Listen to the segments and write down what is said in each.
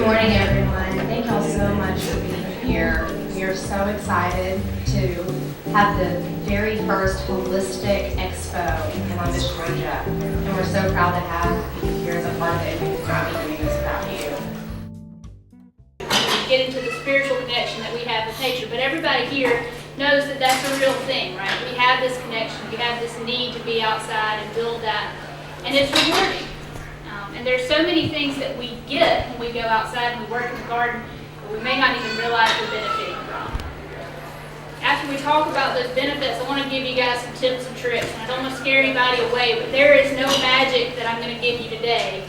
Good morning, everyone. Thank y'all so much for being here. We are so excited to have the very first holistic expo in Columbus, Georgia. And we're so proud to have you here as a part of it. We could not be doing this without you. Get into the spiritual connection that we have with nature, but everybody here knows that that's a real thing, right? We have this connection, we have this need to be outside and build that, and it's rewarding. And there's so many things that we get when we go outside and we work in the garden that we may not even realize we're benefiting from. After we talk about those benefits, I want to give you guys some tips and tricks, and I don't want to scare anybody away, but there is no magic that I'm going to give you today.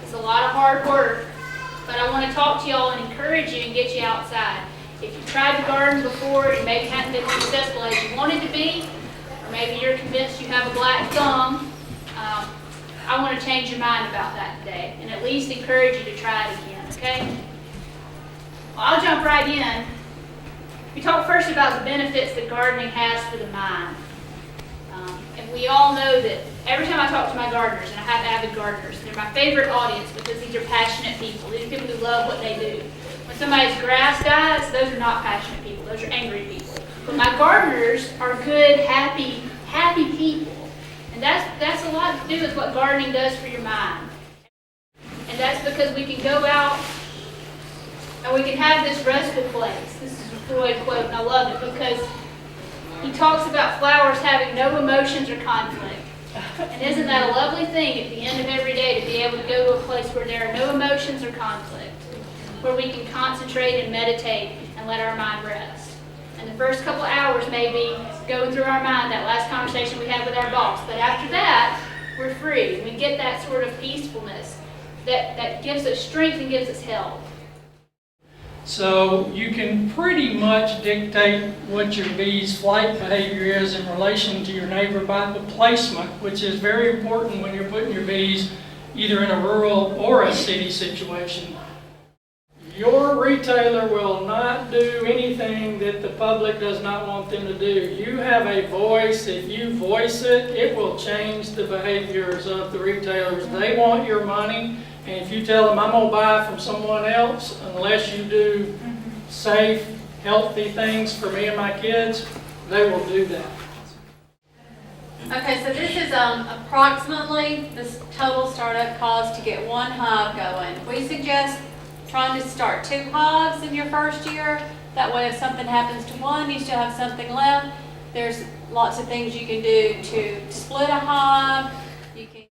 It's a lot of hard work, but I want to talk to y'all and encourage you and get you outside. If you tried to garden before and maybe hadn't been successful as you wanted to be, or maybe you're convinced you have a black thumb, I want to change your mind about that today and at least encourage you to try it again, okay? Well, I'll jump right in. We talk first about the benefits that gardening has for the mind. And we all know that every time I talk to my gardeners, and I have avid gardeners, they're my favorite audience because these are passionate people. These are people who love what they do. When somebody's grass dies, those are not passionate people. Those are angry people. But my gardeners are good, happy people. And that's a lot to do with what gardening does for your mind. And that's because we can go out and we can have this restful place. This is a Freud quote, and I love it because he talks about flowers having no emotions or conflict. And isn't that a lovely thing at the end of every day to be able to go to a place where there are no emotions or conflict, where we can concentrate and meditate and let our mind rest. And the first couple hours may be going through our mind that last conversation we had with our boss. But after that, we're free. We get that sort of peacefulness that gives us strength and gives us health. So you can pretty much dictate what your bee's flight behavior is in relation to your neighbor by the placement, which is very important when you're putting your bees either in a rural or a city situation. Your retailer will not do anything that the public does not want them to do. You have a voice. If you voice it, it will change the behaviors of the retailers. They want your money, and if you tell them, I'm going to buy from someone else, unless you do safe, healthy things for me and my kids, they will do that. Okay, so this is approximately this total startup cost to get one hive going. We suggest trying to start 2 hives in your first year. That way if something happens to one, you still have something left. There's lots of things you can do to split a hive. You can.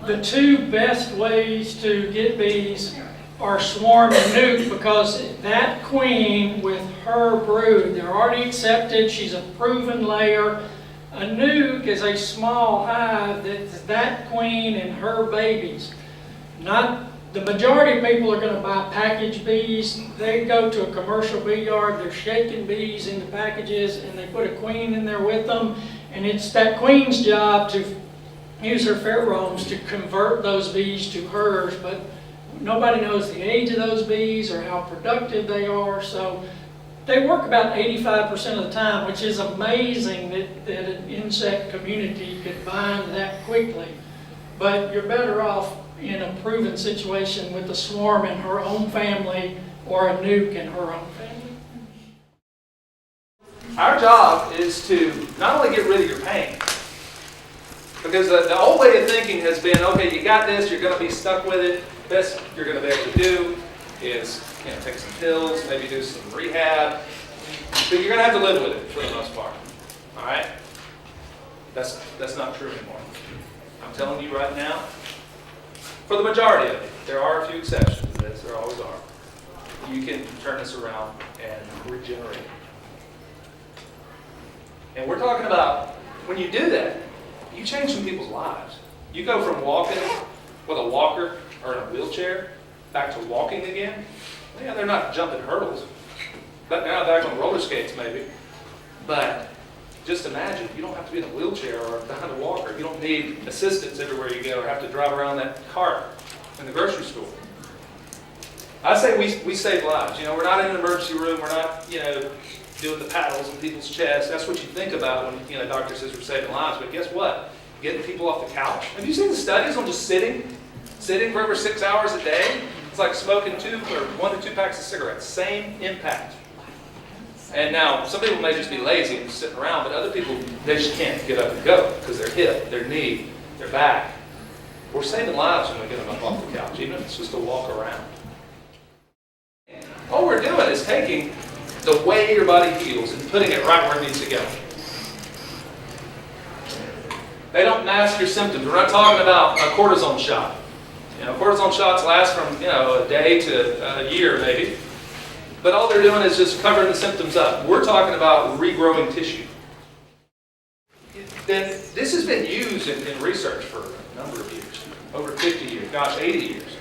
The 2 best ways to get bees are swarm and nuke, because that queen with her brood, they're already accepted, she's a proven layer. A nuke is a small hive that's that queen and her babies. The majority of people are going to buy packaged bees. They go to a commercial bee yard, they're shaking bees into packages, and they put a queen in there with them, and it's that queen's job to use her pheromones to convert those bees to hers, but nobody knows the age of those bees or how productive they are, so they work about 85% of the time, which is amazing that an insect community could bind that quickly. But you're better off in a proven situation with a swarm in her own family or a nuke in her own family. Our job is to not only get rid of your pain, because the old way of thinking has been, okay, you got this, you're going to be stuck with it. Best you're going to be able to do is take some pills, maybe do some rehab, but you're going to have to live with it for the most part. All right? That's not true anymore. I'm telling you right now, for the majority of it, there are a few exceptions to this, there always are. You can turn this around and regenerate. And we're talking about, when you do that, you change some people's lives. You go from walking with a walker or in a wheelchair back to walking again. Yeah, they're not jumping hurdles, but now back on roller skates maybe. But just imagine, you don't have to be in a wheelchair or behind a walker. You don't need assistance everywhere you go or have to drive around that cart in the grocery store. I say we save lives. We're not in an emergency room. We're not, doing the paddles in people's chests. That's what you think about when, a doctor says we're saving lives. But guess what? Getting people off the couch. Have you seen the studies on just sitting for over 6 hours a day? It's like smoking 1 to 2 packs of cigarettes, same impact. And now, some people may just be lazy and sitting around, but other people, they just can't get up and go because their hip, their knee, their back. We're saving lives when we get them up off the couch, even if it's just a walk around. All we're doing is taking the way your body feels and putting it right where it needs to go. They don't mask your symptoms. We're not talking about a cortisone shot. Cortisone shots last from, a day to a year maybe. But all they're doing is just covering the symptoms up. We're talking about regrowing tissue. Then this has been used in research for a number of years, over 50 years, 80 years.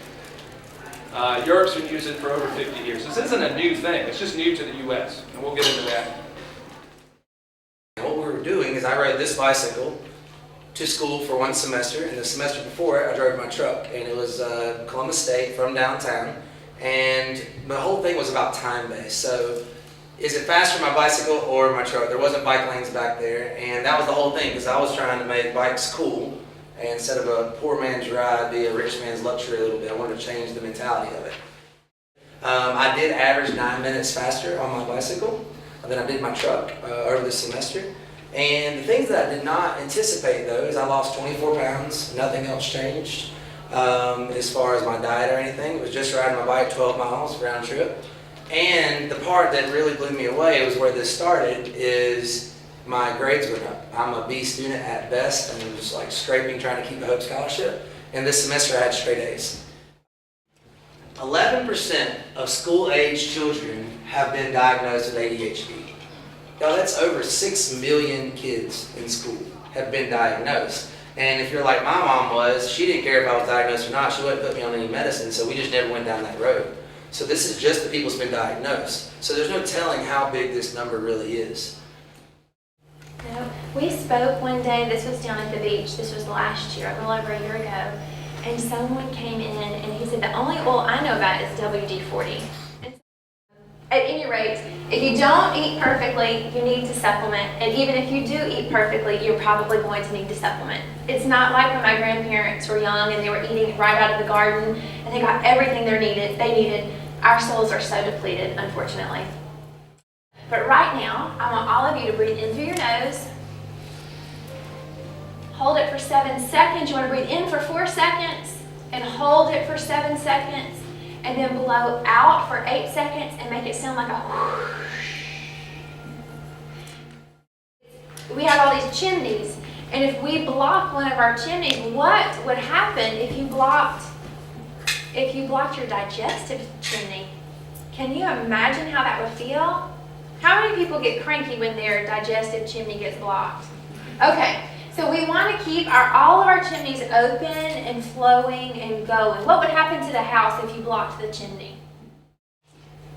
Europe's been using it for over 50 years. This isn't a new thing. It's just new to the U.S., and we'll get into that. What we were doing is I rode this bicycle to school for 1 semester, and the semester before I drove my truck, and it was Columbus State from downtown, and the whole thing was about time-based. So is it faster my bicycle or my truck? There wasn't bike lanes back there, and that was the whole thing, because I was trying to make bikes cool, and instead of a poor man's ride be a rich man's luxury a little bit. I wanted to change the mentality of it. I did average 9 minutes faster on my bicycle than I did my truck over the semester. And the things that I did not anticipate, though, is I lost 24 pounds. Nothing else changed as far as my diet or anything. It was just riding my bike 12 miles round trip. And the part that really blew me away was where this started is my grades went up. I'm a B student at best, and I'm just like scraping, trying to keep a Hope Scholarship. And this semester I had straight A's. 11% of school-age children have been diagnosed with ADHD. Now that's over 6 million kids in school have been diagnosed. And if you're like my mom was, she didn't care if I was diagnosed or not. She wouldn't put me on any medicine, so we just never went down that road. So this is just the people who's been diagnosed. So there's no telling how big this number really is. No, we spoke one day, this was down at the beach, this was last year, a little over a year ago, and someone came in and he said the only oil I know about is WD-40. At any rate, if you don't eat perfectly, you need to supplement. And even if you do eat perfectly, you're probably going to need to supplement. It's not like when my grandparents were young and they were eating right out of the garden and they got everything they needed. Our souls are so depleted, unfortunately. But right now, I want all of you to breathe in through your nose. Hold it for 7 seconds. You want to breathe in for 4 seconds and hold it for 7 seconds. And then blow out for 8 seconds and make it sound like a whoosh. We have all these chimneys, and if we block one of our chimneys, what would happen if you blocked your digestive chimney? Can you imagine how that would feel? How many people get cranky when their digestive chimney gets blocked? Okay. So we want to keep all of our chimneys open and flowing and going. What would happen to the house if you blocked the chimney?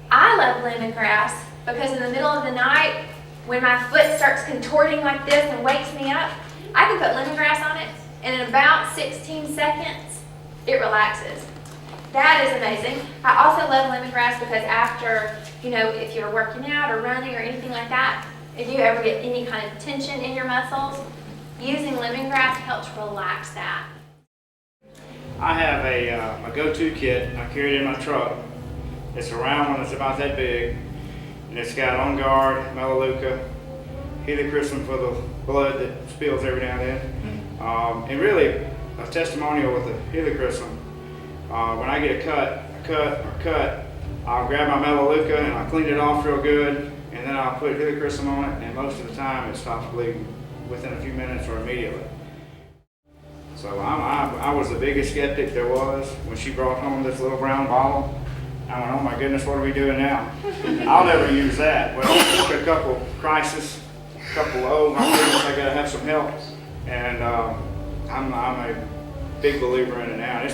I love lemongrass because in the middle of the night, when my foot starts contorting like this and wakes me up, I can put lemongrass on it, and in about 16 seconds, it relaxes. That is amazing. I also love lemongrass because after, if you're working out or running or anything like that, if you ever get any kind of tension in your muscles, using lemongrass helps relax that. I have a go-to kit. I carry it in my truck. It's a round one that's about that big, and it's got On Guard, Melaleuca, helichrysum for the blood that spills every now and then, and really a testimonial with the helichrysum. When I get a cut, I'll grab my Melaleuca and I'll clean it off real good, and then I'll put helichrysum on it, and most of the time it stops bleeding within a few minutes or immediately. So I was the biggest skeptic there was when she brought home this little brown bottle. I went, oh my goodness, what are we doing now? I'll never use that. Well, took a couple crisis, a couple, oh my goodness, I gotta have some help. And I'm a big believer in it now.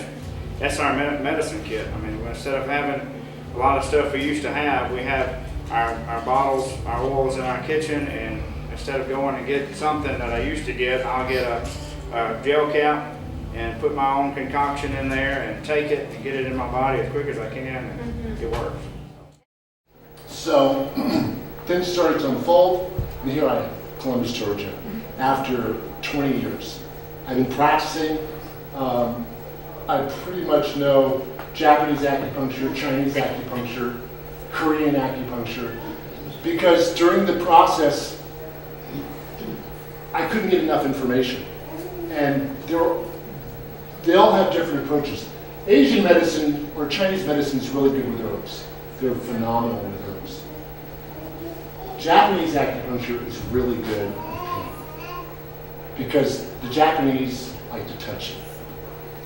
That's our medicine kit. I mean, instead of having a lot of stuff we used to have, we have our bottles, our oils in our kitchen, and instead of going and get something that I used to get, I'll get a gel cap and put my own concoction in there and take it and get it in my body as quick as I can, and it works. So things started to unfold, and here I am, Columbus, Georgia, after 20 years. I've been practicing. I I pretty much know Japanese acupuncture, Chinese acupuncture, Korean acupuncture, because during the process, I couldn't get enough information. And they all have different approaches. Asian medicine or Chinese medicine is really good with herbs. They're phenomenal with herbs. Japanese acupuncture is really good with pain because the Japanese like to touch you.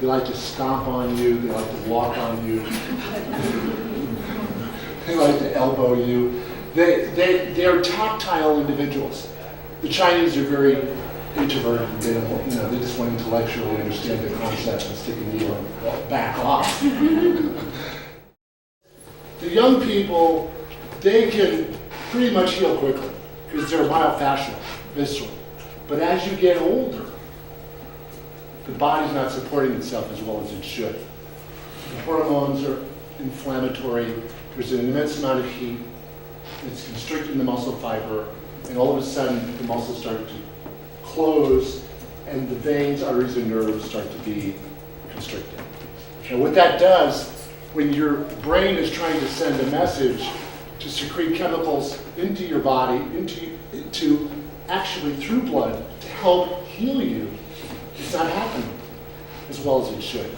They like to stomp on you, they like to walk on you, they like to elbow you. They're tactile individuals. The Chinese are very introverted. They don't, they just want to intellectually understand the concept and stick a needle and back off. The young people, they can pretty much heal quickly because they're myofascial, visceral. But as you get older, the body's not supporting itself as well as it should. The hormones are inflammatory. There's an immense amount of heat. It's constricting the muscle fiber, and all of a sudden the muscles start to close, and the veins, arteries, and nerves start to be constricted. And what that does, when your brain is trying to send a message to secrete chemicals into your body, into actually through blood to help heal you, it's not happening as well as it should.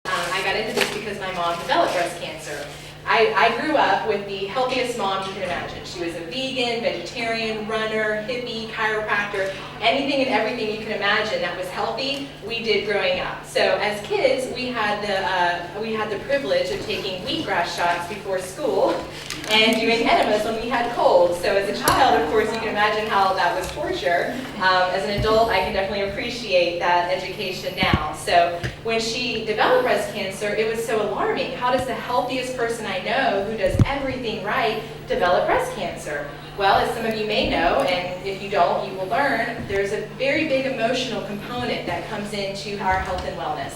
I got into this because my mom developed breast cancer. I grew up with the healthiest mom you can imagine. She was a vegan, vegetarian, runner, hippie, chiropractor, anything and everything you can imagine that was healthy, we did growing up. So as kids, we had the privilege of taking wheatgrass shots before school and doing enemas when we had colds. So as a child, of course, you can imagine how that was torture. As an adult, I can definitely appreciate that education now. So when she developed breast cancer, it was so alarming. How does the healthiest person I know who does everything right develop breast cancer? Well, as some of you may know, and if you don't, you will learn, there's a very big emotional component that comes into our health and wellness.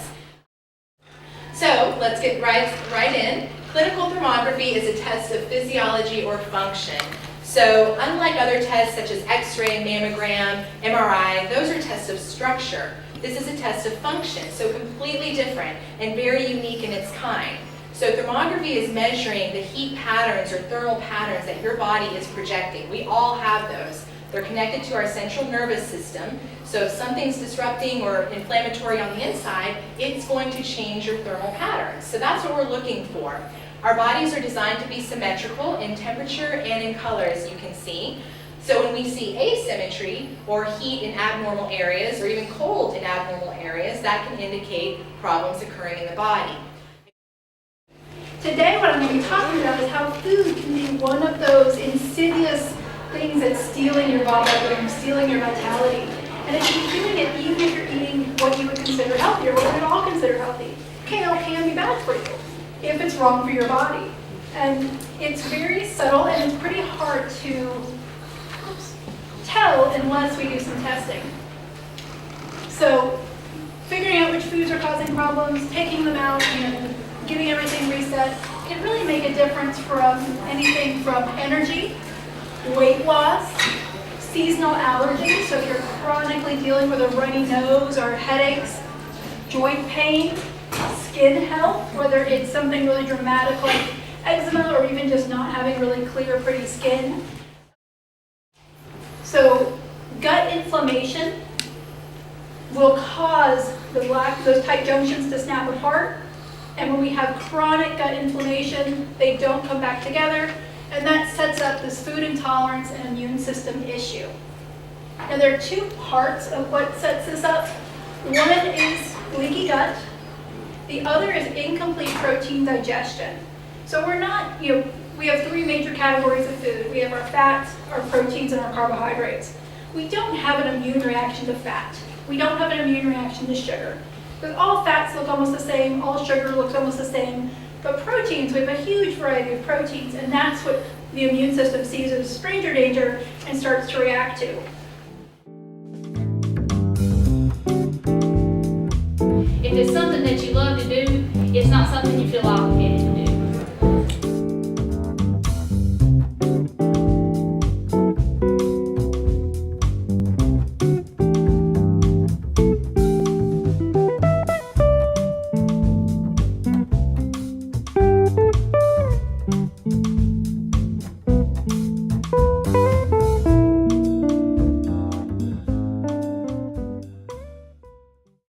So let's get right in. Clinical thermography is a test of physiology or function. So unlike other tests such as X-ray, mammogram, MRI, those are tests of structure. This is a test of function, so completely different and very unique in its kind. So thermography is measuring the heat patterns or thermal patterns that your body is projecting. We all have those. They're connected to our central nervous system. So if something's disrupting or inflammatory on the inside, it's going to change your thermal patterns. So that's what we're looking for. Our bodies are designed to be symmetrical in temperature and in color, as you can see. So when we see asymmetry or heat in abnormal areas or even cold in abnormal areas, that can indicate problems occurring in the body. Today what I'm going to be talking about is how food can be one of those insidious things that's stealing your body and stealing your vitality. And it can be doing it even if you're eating what you would consider healthy or what we would all consider healthy. Kale can be bad for you if it's wrong for your body. And it's very subtle and it's pretty hard to tell unless we do some testing. So figuring out which foods are causing problems, taking them out, and getting everything reset can really make a difference from anything from energy, weight loss, seasonal allergies, so if you're chronically dealing with a runny nose or headaches, joint pain, skin health, whether it's something really dramatic like eczema or even just not having really clear, pretty skin. So gut inflammation will cause those tight junctions to snap apart. And when we have chronic gut inflammation, they don't come back together, and that sets up this food intolerance and immune system issue. Now there are two parts of what sets this up. One is leaky gut. The other is incomplete protein digestion. So we're not, we have three major categories of food. We have our fats, our proteins, and our carbohydrates. We don't have an immune reaction to fat. We don't have an immune reaction to sugar. Because all fats look almost the same, all sugar looks almost the same, but proteins, we have a huge variety of proteins, and that's what the immune system sees as stranger danger and starts to react to.